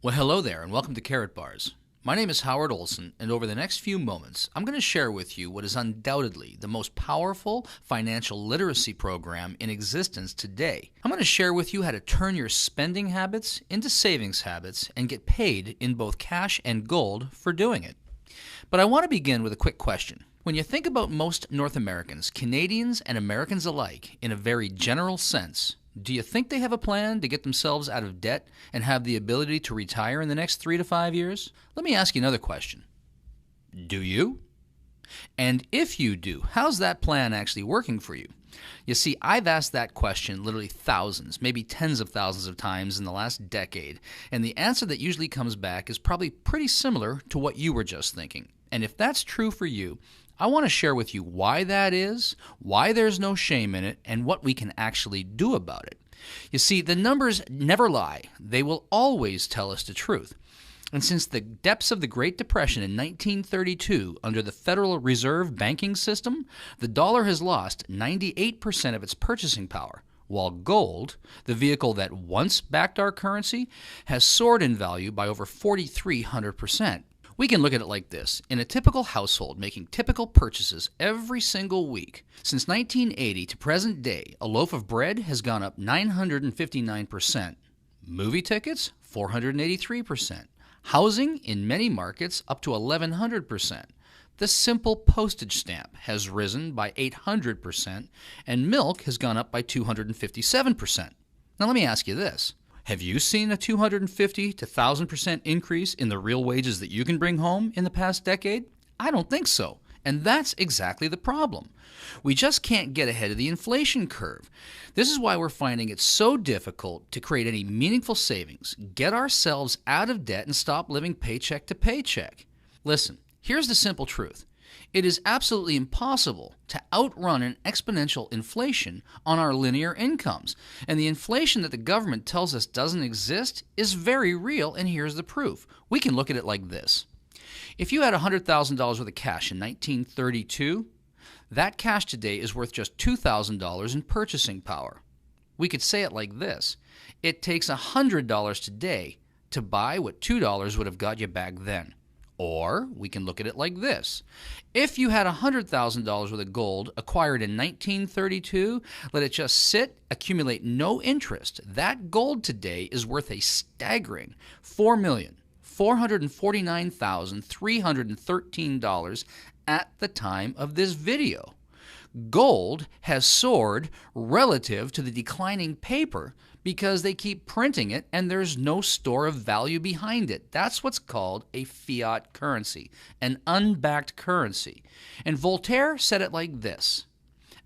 Well, hello there, and welcome to Karatbars. My name is Howard Olson, and over the next few moments, I'm going to share with you what is undoubtedly the most powerful financial literacy program in existence today. I'm going to share with you how to turn your spending habits into savings habits and get paid in both cash and gold for doing it. But I want to begin with a quick question. When you think about most North Americans, Canadians and Americans alike, in a very general sense, do you think they have a plan to get themselves out of debt and have the ability to retire in the next 3 to 5 years? Let me ask you another question. Do you? And if you do, how's that plan actually working for you? You see, I've asked that question literally thousands, maybe tens of thousands of times in the last decade, and the answer that usually comes back is probably pretty similar to what you were just thinking. And if that's true for you, I want to share with you why that is, why there's no shame in it, and what we can actually do about it. You see, the numbers never lie. They will always tell us the truth. And since the depths of the Great Depression in 1932, under the Federal Reserve banking system, the dollar has lost 98% of its purchasing power, while gold, the vehicle that once backed our currency, has soared in value by over 4,300%. We can look at it like this. In a typical household making typical purchases every single week, since 1980 to present day, a loaf of bread has gone up 959%. Movie tickets, 483%. Housing, in many markets, up to 1,100%. The simple postage stamp has risen by 800%, and milk has gone up by 257%. Now let me ask you this. Have you seen a 250 to 1,000% increase in the real wages that you can bring home in the past decade? I don't think so. And that's exactly the problem. We just can't get ahead of the inflation curve. This is why we're finding it so difficult to create any meaningful savings, get ourselves out of debt, and stop living paycheck to paycheck. Listen, here's the simple truth. It is absolutely impossible to outrun an exponential inflation on our linear incomes. And the inflation that the government tells us doesn't exist is very real, and here's the proof. We can look at it like this. If you had $100,000 worth of cash in 1932, that cash today is worth just $2,000 in purchasing power. We could say it like this. It takes $100 today to buy what $2 would have got you back then. Or we can look at it like this. If you had $100,000 worth of gold acquired in 1932, let it just sit, accumulate no interest. That gold today is worth a staggering $4,449,313 at the time of this video. Gold has soared relative to the declining paper because they keep printing it and there's no store of value behind it. That's what's called a fiat currency, an unbacked currency. And Voltaire said it like this: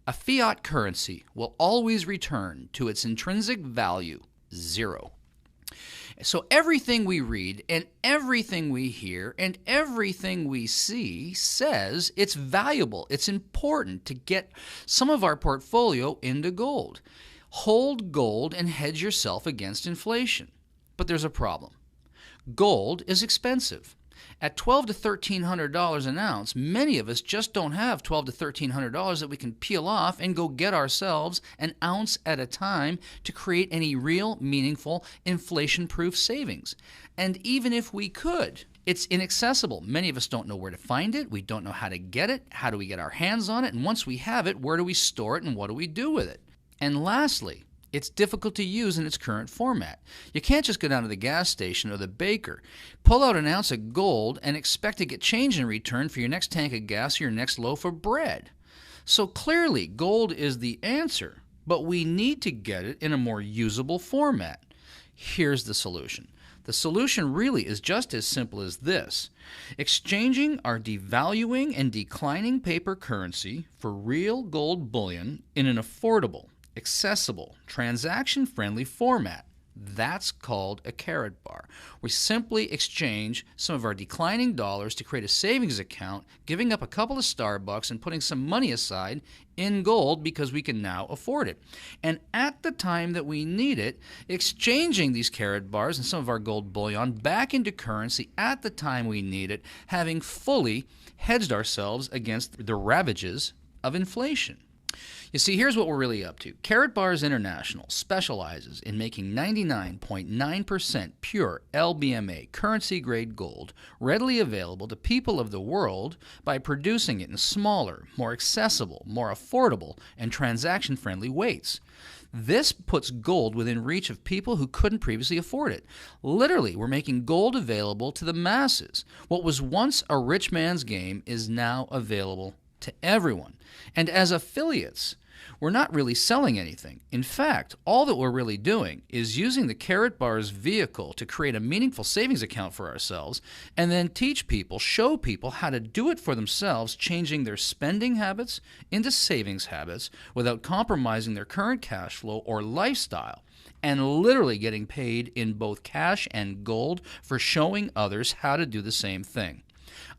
a fiat currency will always return to its intrinsic value, zero. So everything we read and everything we hear and everything we see says it's valuable, it's important to get some of our portfolio into gold. Hold gold and hedge yourself against inflation. But there's a problem. Gold is expensive. At $1,200 to $1,300 an ounce, many of us just don't have $1,200 to $1,300 that we can peel off and go get ourselves an ounce at a time to create any real, meaningful, inflation-proof savings. And even if we could, it's inaccessible. Many of us don't know where to find it. We don't know how to get it. How do we get our hands on it? And once we have it, where do we store it and what do we do with it? And lastly, it's difficult to use in its current format. You can't just go down to the gas station or the baker, pull out an ounce of gold, and expect to get change in return for your next tank of gas or your next loaf of bread. So clearly, gold is the answer, but we need to get it in a more usable format. Here's the solution. The solution really is just as simple as this: exchanging our devaluing and declining paper currency for real gold bullion in an affordable, accessible, transaction-friendly format. That's called a Karatbar. We simply exchange some of our declining dollars to create a savings account, giving up a couple of Starbucks and putting some money aside in gold because we can now afford it. And at the time that we need it, exchanging these Karatbars and some of our gold bullion back into currency at the time we need it, having fully hedged ourselves against the ravages of inflation. You see, here's what we're really up to. Karatbars International specializes in making 99.9% pure LBMA currency-grade gold readily available to people of the world by producing it in smaller, more accessible, more affordable, and transaction-friendly weights. This puts gold within reach of people who couldn't previously afford it. Literally, we're making gold available to the masses. What was once a rich man's game is now available to everyone. And as affiliates, we're not really selling anything. In fact, all that we're really doing is using the Karatbars vehicle to create a meaningful savings account for ourselves and then teach people, show people how to do it for themselves, changing their spending habits into savings habits without compromising their current cash flow or lifestyle, and literally getting paid in both cash and gold for showing others how to do the same thing.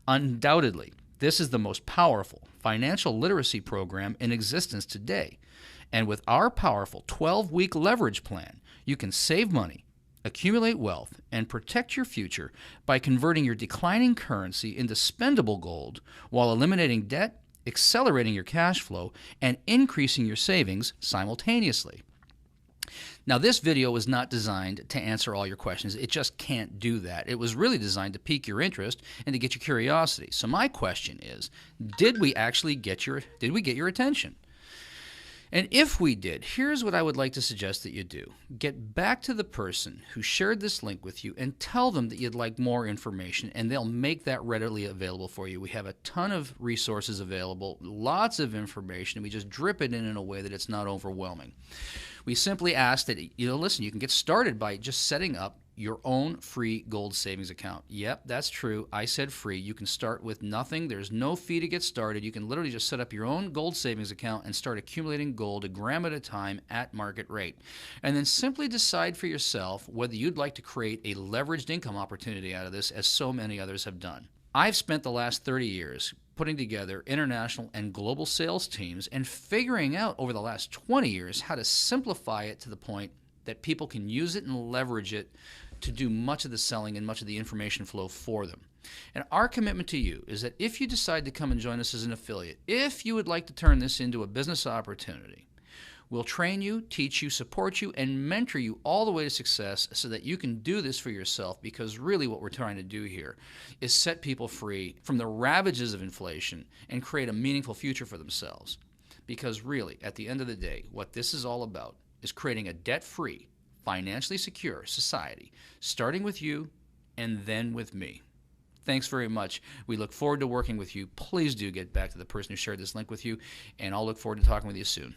Undoubtedly, this is the most powerful financial literacy program in existence today. And with our powerful 12-week leverage plan, you can save money, accumulate wealth, and protect your future by converting your declining currency into spendable gold while eliminating debt, accelerating your cash flow, and increasing your savings simultaneously. Now, this video was not designed to answer all your questions. It just can't do that. It was really designed to pique your interest and to get your curiosity. So my question is, did we get your attention? And if we did, here's what I would like to suggest that you do. Get back to the person who shared this link with you and tell them that you'd like more information, and they'll make that readily available for you. We have a ton of resources available, lots of information, and we just drip it in a way that it's not overwhelming. We simply ask that, listen, you can get started by just setting up your own free gold savings account. Yep, that's true. I said free. You can start with nothing. There's no fee to get started. You can literally just set up your own gold savings account and start accumulating gold a gram at a time at market rate. And then simply decide for yourself whether you'd like to create a leveraged income opportunity out of this, as so many others have done. I've spent the last 30 years putting together international and global sales teams and figuring out over the last 20 years how to simplify it to the point that people can use it and leverage it to do much of the selling and much of the information flow for them. And our commitment to you is that if you decide to come and join us as an affiliate, if you would like to turn this into a business opportunity, we'll train you, teach you, support you, and mentor you all the way to success so that you can do this for yourself, because really what we're trying to do here is set people free from the ravages of inflation and create a meaningful future for themselves. Because really, at the end of the day, what this is all about is creating a debt-free, financially secure society, starting with you and then with me. Thanks very much. We look forward to working with you. Please do get back to the person who shared this link with you, and I'll look forward to talking with you soon.